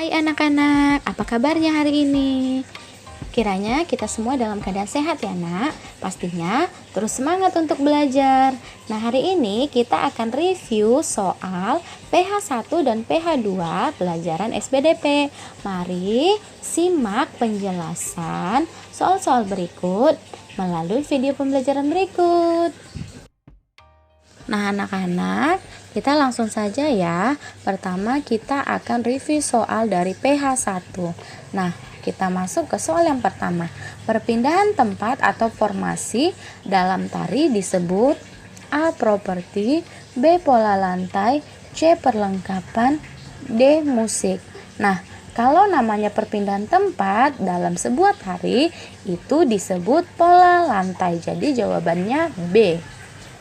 Hai anak-anak, apa kabarnya hari ini? Kiranya kita semua dalam keadaan sehat ya nak. Pastinya terus semangat untuk belajar. Nah hari ini kita akan review soal PH1 dan PH2 pelajaran SPDP. Mari simak penjelasan soal-soal berikut melalui video pembelajaran berikut. Nah anak-anak, kita langsung saja ya. Pertama kita akan review soal dari PH1. Nah kita masuk ke soal yang pertama. Perpindahan tempat atau formasi dalam tari disebut A. Properti, B. Pola lantai, C. Perlengkapan, D. Musik. Nah kalau namanya perpindahan tempat dalam sebuah tari itu disebut pola lantai. Jadi jawabannya B.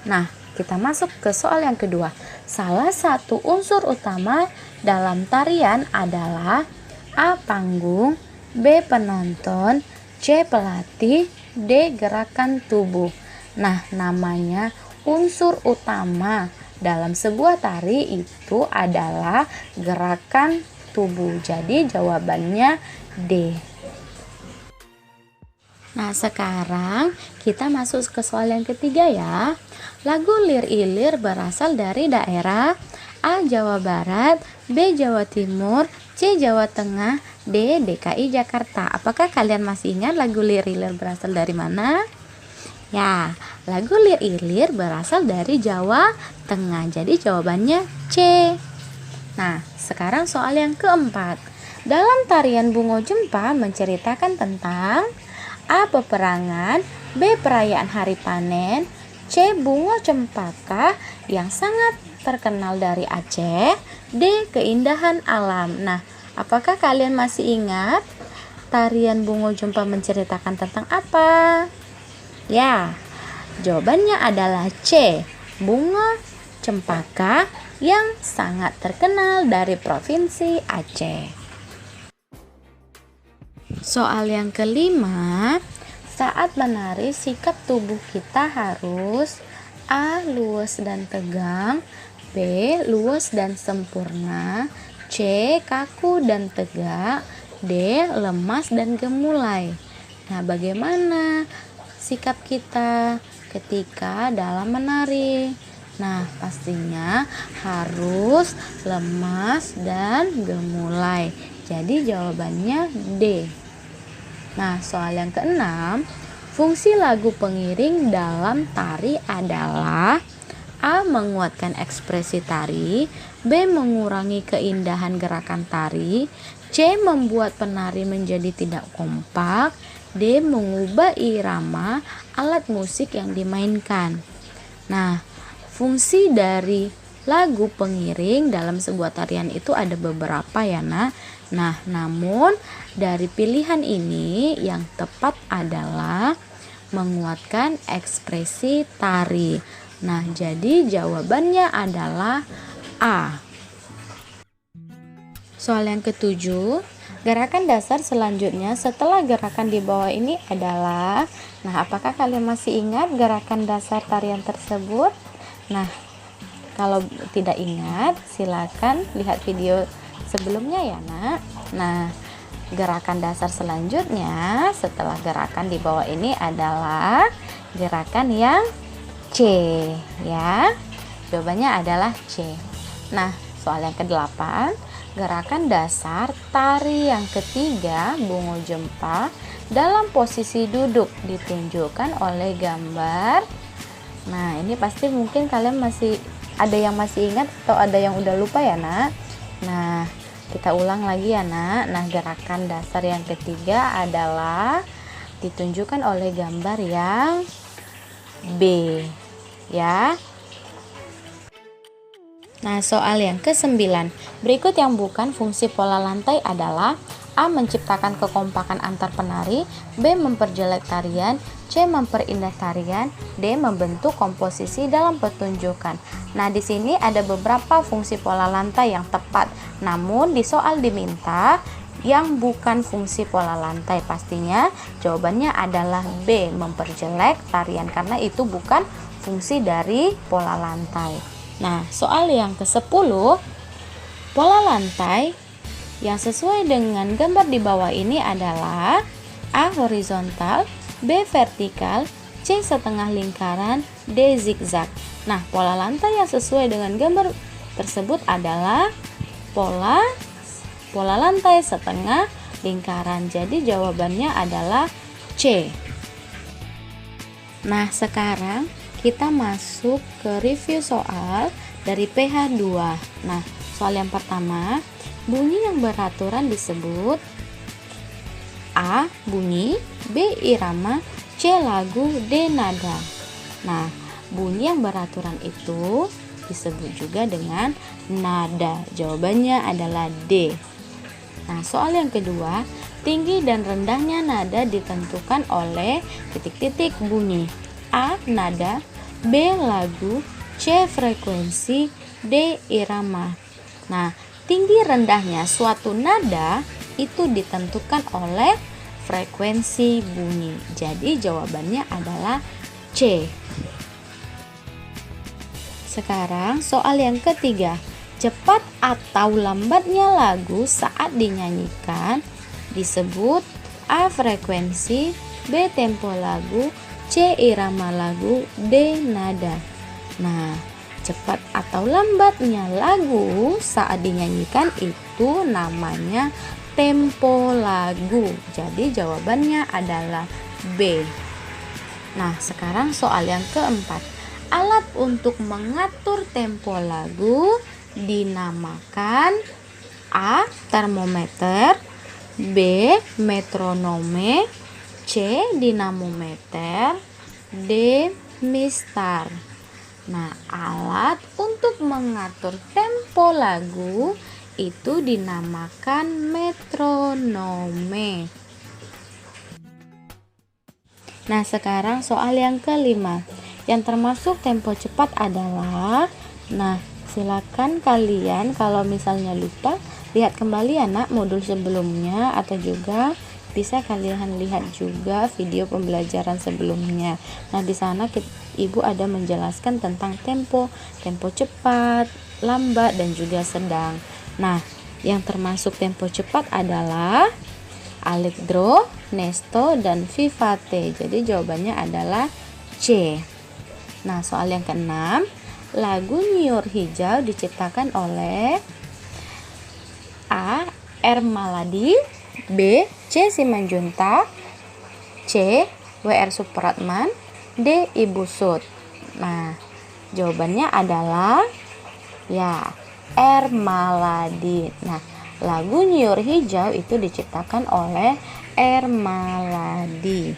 Nah kita masuk ke soal yang kedua. Salah satu unsur utama dalam tarian adalah A. Panggung, B. Penonton, C. Pelatih, D. Gerakan tubuh. Nah, namanya unsur utama dalam sebuah tari itu adalah gerakan tubuh. Jadi jawabannya D. Nah, sekarang kita masuk ke soal yang ketiga ya. Lagu Lir Ilir berasal dari daerah A. Jawa Barat, B. Jawa Timur, C. Jawa Tengah, D. DKI Jakarta. Apakah kalian masih ingat lagu Lir Ilir berasal dari mana? Ya, lagu Lir Ilir berasal dari Jawa Tengah. Jadi jawabannya C. Nah, sekarang soal yang keempat. Dalam tarian Bungo Jempa menceritakan tentang A. Peperangan, B. Perayaan hari panen, C. Bunga cempaka yang sangat terkenal dari Aceh, D. Keindahan alam. Nah, apakah kalian masih ingat tarian Bungo Jempa menceritakan tentang apa? Ya, jawabannya adalah C. Bunga cempaka yang sangat terkenal dari Provinsi Aceh. Soal yang kelima, saat menari sikap tubuh kita harus A. Luas dan tegang, B. Luas dan sempurna, C. Kaku dan tegak, D. Lemas dan gemulai. Nah, bagaimana sikap kita ketika dalam menari? Nah, pastinya harus lemas dan gemulai. Jadi jawabannya D. Nah, soal yang keenam, fungsi lagu pengiring dalam tari adalah A. Menguatkan ekspresi tari, B. Mengurangi keindahan gerakan tari, C. Membuat penari menjadi tidak kompak, D. Mengubah irama alat musik yang dimainkan. Nah, fungsi dari lagu pengiring dalam sebuah tarian itu ada beberapa ya nak. Nah, namun dari pilihan ini yang tepat adalah menguatkan ekspresi tari. Nah, jadi jawabannya adalah A. Soal yang ketujuh, gerakan dasar selanjutnya setelah gerakan di bawah ini adalah, nah apakah kalian masih ingat gerakan dasar tarian tersebut? Nah, kalau tidak ingat, silakan lihat video sebelumnya ya nak. Nah, gerakan dasar selanjutnya setelah gerakan di bawah ini adalah gerakan yang C ya. Jawabannya adalah C. Nah, soal yang ke-8, gerakan dasar tari yang ketiga Bungo Jempa dalam posisi duduk ditunjukkan oleh gambar. Nah, ini pasti mungkin kalian masih ada yang masih ingat atau ada yang udah lupa ya nak. Nah, kita ulang lagi ya nak. Nah, gerakan dasar yang ketiga adalah ditunjukkan oleh gambar yang B ya. Nah, soal yang ke-9, berikut yang bukan fungsi pola lantai adalah A. Menciptakan kekompakan antar penari, B. Memperjelek tarian, C. Memperindah tarian, D. Membentuk komposisi dalam pertunjukan. Nah, di sini ada beberapa fungsi pola lantai yang tepat. Namun di soal diminta yang bukan fungsi pola lantai. Pastinya jawabannya adalah B. Memperjelek tarian karena itu bukan fungsi dari pola lantai. Nah, soal yang ke-10, pola lantai Yang sesuai dengan gambar di bawah ini adalah A. Horizontal, B. Vertikal, C. Setengah lingkaran, D. zigzag. Nah, pola lantai yang sesuai dengan gambar tersebut adalah pola lantai setengah lingkaran. Jadi jawabannya adalah C. Nah, sekarang kita masuk ke review soal dari PH 2. Nah, soal yang pertama, bunyi yang beraturan disebut A. Bunyi, B. Irama, C. Lagu, D. Nada. Nah, bunyi yang beraturan itu disebut juga dengan nada. Jawabannya adalah D. Nah, soal yang kedua, tinggi dan rendahnya nada ditentukan oleh titik-titik bunyi. A. Nada, B. Lagu, C. Frekuensi, D. Irama. Nah, tinggi rendahnya suatu nada itu ditentukan oleh frekuensi bunyi. Jadi jawabannya adalah C. Sekarang soal yang ketiga, cepat atau lambatnya lagu saat dinyanyikan disebut A. Frekuensi, B. Tempo lagu, C. Irama lagu, D. Nada. Nah, cepat atau lambatnya lagu saat dinyanyikan itu namanya tempo lagu. Jadi jawabannya adalah B. Nah, sekarang soal yang keempat. Alat untuk mengatur tempo lagu dinamakan A. Termometer, B. Metronome, C. Dinamometer, D. mistar. Nah, alat untuk mengatur tempo lagu itu dinamakan metronome. Nah, sekarang soal yang kelima. Yang termasuk tempo cepat adalah, nah, silakan kalian kalau misalnya lupa, lihat kembali ya nak modul sebelumnya, atau juga bisa kalian lihat juga video pembelajaran sebelumnya. Nah, di sana Ibu ada menjelaskan tentang tempo cepat, lambat, dan juga sedang. Nah, yang termasuk tempo cepat adalah allegro, nesto, dan vivace. Jadi jawabannya adalah C. Nah, soal yang keenam, lagu Nyiur Hijau diciptakan oleh A. R. Maladi, B. C. Simanjuntak, C. W. R. Supratman, D. Ibu Sud. Nah, jawabannya adalah ya R. Maladi. Nah, lagu Nyiur Hijau itu diciptakan oleh R. Maladi.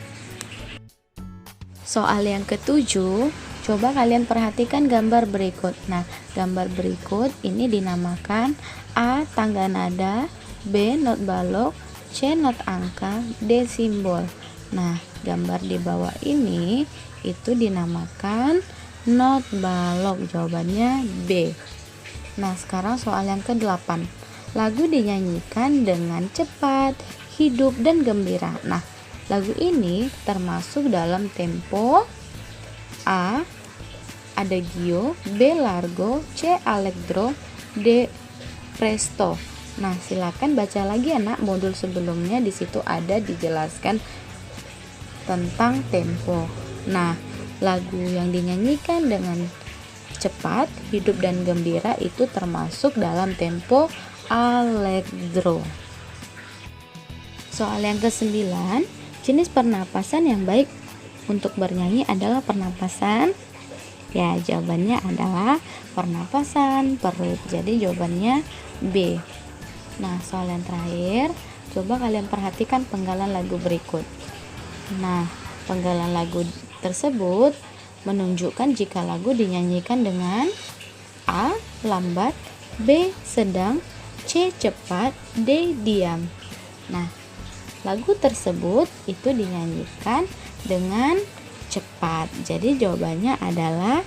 Soal yang ketujuh, coba kalian perhatikan gambar berikut. Nah, gambar berikut ini dinamakan A. Tangga nada, B. Not balok, C. Not angka, D. simbol. Nah, gambar di bawah ini itu dinamakan not balok. Jawabannya B. Nah, sekarang soal yang ke-8. Lagu dinyanyikan dengan cepat, hidup, dan gembira. Nah, lagu ini termasuk dalam tempo A. Adagio, B. Largo, C. Allegro, D. Presto. Nah, silakan baca lagi anak modul sebelumnya, di situ ada dijelaskan tentang tempo. Nah, lagu yang dinyanyikan dengan cepat, hidup, dan gembira itu termasuk dalam tempo allegro. Soal yang ke-9, jenis pernapasan yang baik untuk bernyanyi adalah pernapasan, ya jawabannya adalah pernapasan perut. Jadi jawabannya B. Nah, soal yang terakhir, coba kalian perhatikan penggalan lagu berikut. Nah, penggalan lagu tersebut menunjukkan jika lagu dinyanyikan dengan A. lambat, B. sedang, C. cepat, D. diam. Nah, lagu tersebut itu dinyanyikan dengan cepat. Jadi jawabannya adalah